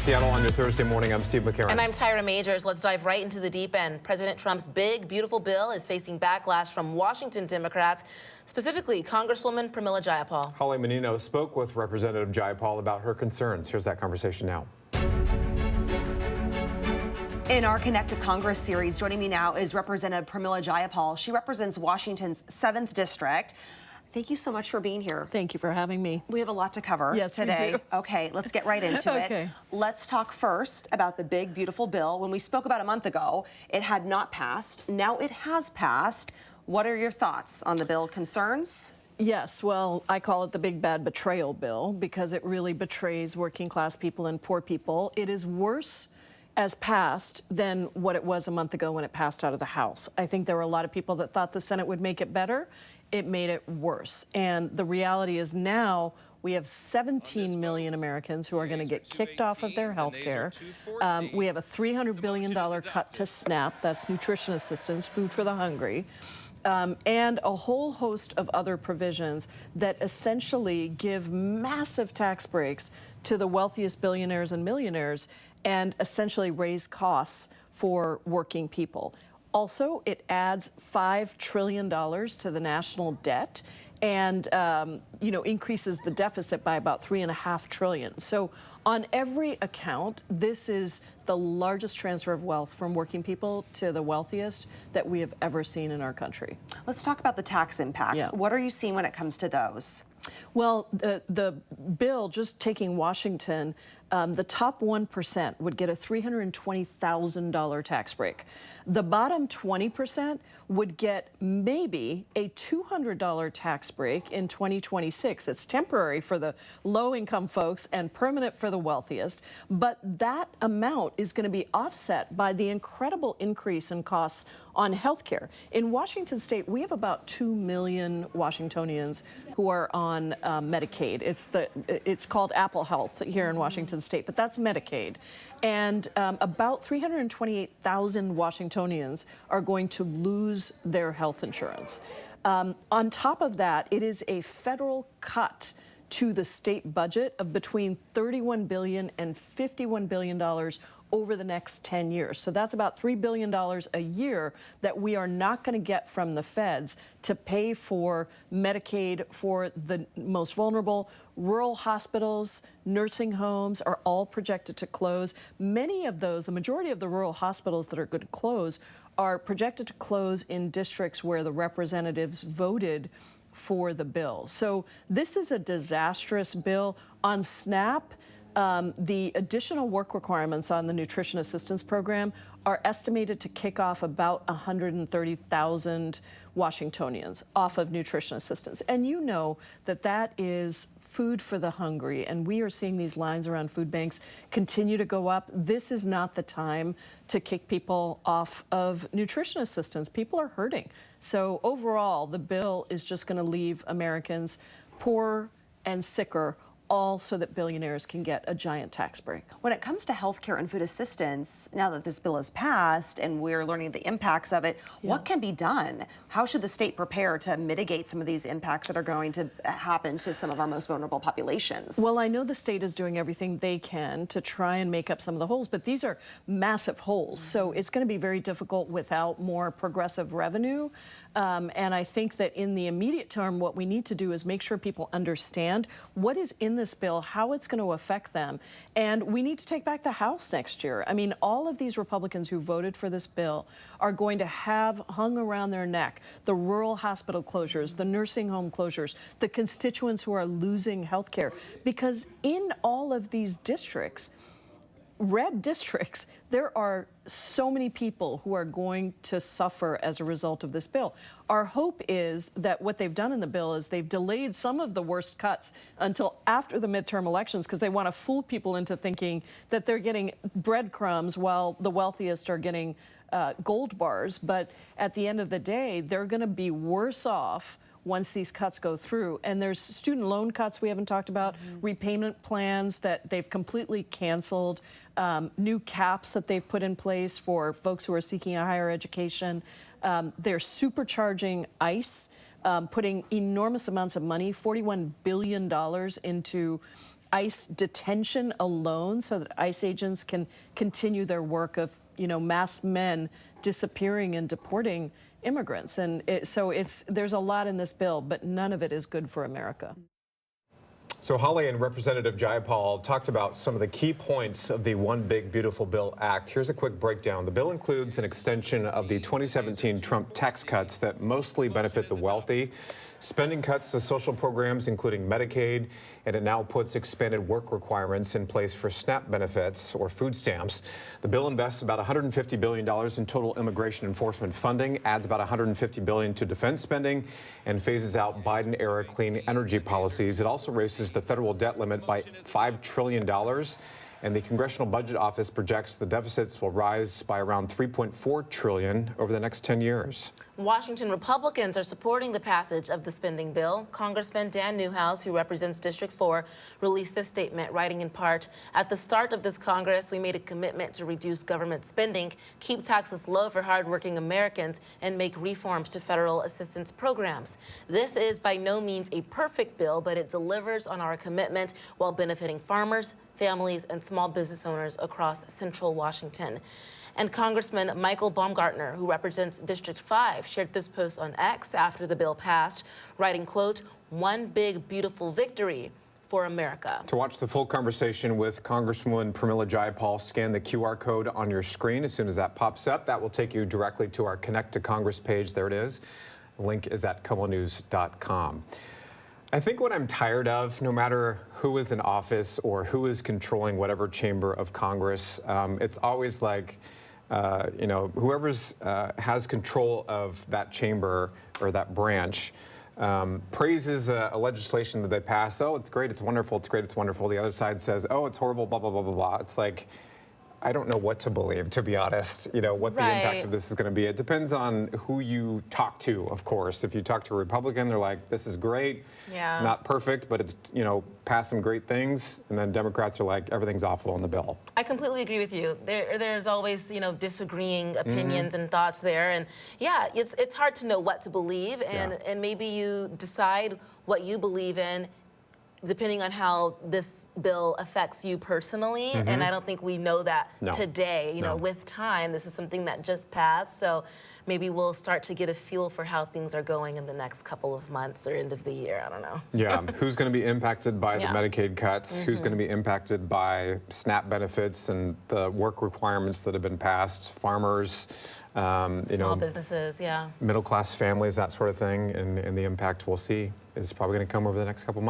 Seattle on your Thursday morning. I'm Steve McCarran. And I'm Tyra Majors. Let's dive right into the deep end. President Trump's big, beautiful bill is facing backlash from Washington Democrats, specifically Congresswoman Pramila Jayapal. Holly Menino spoke with Representative Jayapal about her concerns. Here's that conversation now. In our Connect to Congress series, joining me now is Representative Pramila Jayapal. She represents Washington's 7th District. Thank you so much for being here. Thank you for having me. We have a lot to cover We today. do. Okay, let's get right into it. Let's talk first about the big, beautiful bill. When we spoke about a month ago, it had not passed. Now it has passed. What are your thoughts on the bill? Concerns? Yes, well, I call it the big bad betrayal bill because it really betrays working class people and poor people. It is worse as passed than what it was a month ago when it passed out of the House. I think there were a lot of people that thought the Senate would make it better. It made it worse. And the reality is now we have 17 million Americans who are going to get kicked off of their health care. We have a $300 billion cut to SNAP, that's nutrition assistance, food for the hungry. And a whole host of other provisions that essentially give massive tax breaks to the wealthiest billionaires and millionaires and essentially raise costs for working people. Also, it adds $5 trillion to the national debt and, increases the deficit by about $3.5 trillion. So on every account, this is the largest transfer of wealth from working people to the wealthiest that we have ever seen in our country. Let's talk about the tax impacts. Yeah. What are you seeing when it comes to those? Well, the bill, just taking Washington, the top 1% would get a $320,000 tax break. The bottom 20% would get maybe a $200 tax break in 2026. It's temporary for the low-income folks and permanent for the wealthiest, but that amount is going to be offset by the incredible increase in costs on health care. In Washington state, we have about 2 million Washingtonians who are on Medicaid. It's called Apple Health here in Washington state, but that's Medicaid. And about 328,000 Washingtonians are going to lose their health insurance. On top of that, it is a federal cut to the state budget of between $31 billion and $51 billion over the next 10 years. So that's about $3 billion a year that we are not going to get from the feds to pay for Medicaid for the most vulnerable. Rural hospitals, nursing homes are all projected to close. Many of those, the majority of the rural hospitals that are going to close are projected to close in districts where the representatives voted for the bill. So this is a disastrous bill. On SNAP, the additional work requirements on the nutrition assistance program are estimated to kick off about 130,000 Washingtonians off of nutrition assistance. And you know that that is food for the hungry, and we are seeing these lines around food banks continue to go up. This is not the time to kick people off of nutrition assistance. People are hurting. So overall, the bill is just going to leave Americans poorer and sicker, all so that billionaires can get a giant tax break. When it comes to health care and food assistance, now that this bill is passed and we're learning the impacts of it, what can be done? How should the state prepare to mitigate some of these impacts that are going to happen to some of our most vulnerable populations? Well, I know the state is doing everything they can to try and make up some of the holes, but these are massive holes. So it's going to be very difficult without more progressive revenue. And I think that in the immediate term, what we need to do is make sure people understand what is in this bill, how it's going to affect them. And we need to take back the House next year. I mean, all of these Republicans who voted for this bill are going to have hung around their neck the rural hospital closures, the nursing home closures, the constituents who are losing health care. Because in all of these districts, red districts, there are so many people who are going to suffer as a result of this bill. Our hope is that what they've done in the bill is they've delayed some of the worst cuts until after the midterm elections because they want to fool people into thinking that they're getting breadcrumbs while the wealthiest are getting gold bars. But at the end of the day, they're going to be worse off once these cuts go through. And there's student loan cuts we haven't talked about, repayment plans that they've completely canceled, new caps that they've put in place for folks who are seeking a higher education. They're supercharging ICE, putting enormous amounts of money, $41 billion into ICE detention alone so that ICE agents can continue their work of, masked men disappearing and deporting immigrants. And there's a lot in this bill, but none of it is good for America. So Holly and Representative Jayapal talked about some of the key points of the One Big Beautiful Bill Act. Here's a quick breakdown. The bill includes an extension of the 2017 Trump tax cuts that mostly benefit the wealthy, spending cuts to social programs, including Medicaid, and it now puts expanded work requirements in place for SNAP benefits or food stamps. The bill invests about $150 billion in total immigration enforcement funding, adds about $150 billion to defense spending, and phases out Biden-era clean energy policies. It also raises the federal debt limit by $5 trillion. And the Congressional Budget Office projects the deficits will rise by around $3.4 trillion over the next 10 years. Washington Republicans are supporting the passage of the spending bill. Congressman Dan Newhouse, who represents District 4, released this statement, writing in part, "At the start of this Congress, we made a commitment to reduce government spending, keep taxes low for hardworking Americans, and make reforms to federal assistance programs. This is by no means a perfect bill, but it delivers on our commitment while benefiting farmers, families, and small business owners across central Washington." And Congressman Michael Baumgartner, who represents District 5, shared this post on X after the bill passed, writing, quote, "One big, beautiful victory for America." To watch the full conversation with Congresswoman Pramila Jayapal, scan the QR code on your screen. As soon as that pops up, that will take you directly to our Connect to Congress page. There it is. The link is at KOMOnews.com. I think what I'm tired of, no matter who is in office or who is controlling whatever chamber of Congress, it's always like, whoever's has control of that chamber or that branch praises a legislation that they pass. Oh, it's great, it's wonderful, it's great, it's wonderful. The other side says, oh, it's horrible, blah, blah, blah, blah, blah. It's like, I don't know what to believe, to be honest, what the impact of this is going to be. It depends on who you talk to, of course. If you talk to a Republican, they're like, this is great, not perfect, but it's, passed some great things. And then Democrats are like, everything's awful on the bill. I completely agree with you. There's always, disagreeing opinions and thoughts there. And yeah, it's hard to know what to believe. And maybe you decide what you believe in depending on how this bill affects you personally. And I don't think we know that today. With time, this is something that just passed. So maybe we'll start to get a feel for how things are going in the next couple of months or end of the year. I don't know. Yeah, who's going to be impacted by the Medicaid cuts? Who's going to be impacted by SNAP benefits and the work requirements that have been passed? Farmers, small businesses, middle-class families, that sort of thing. And the impact we'll see is probably going to come over the next couple months.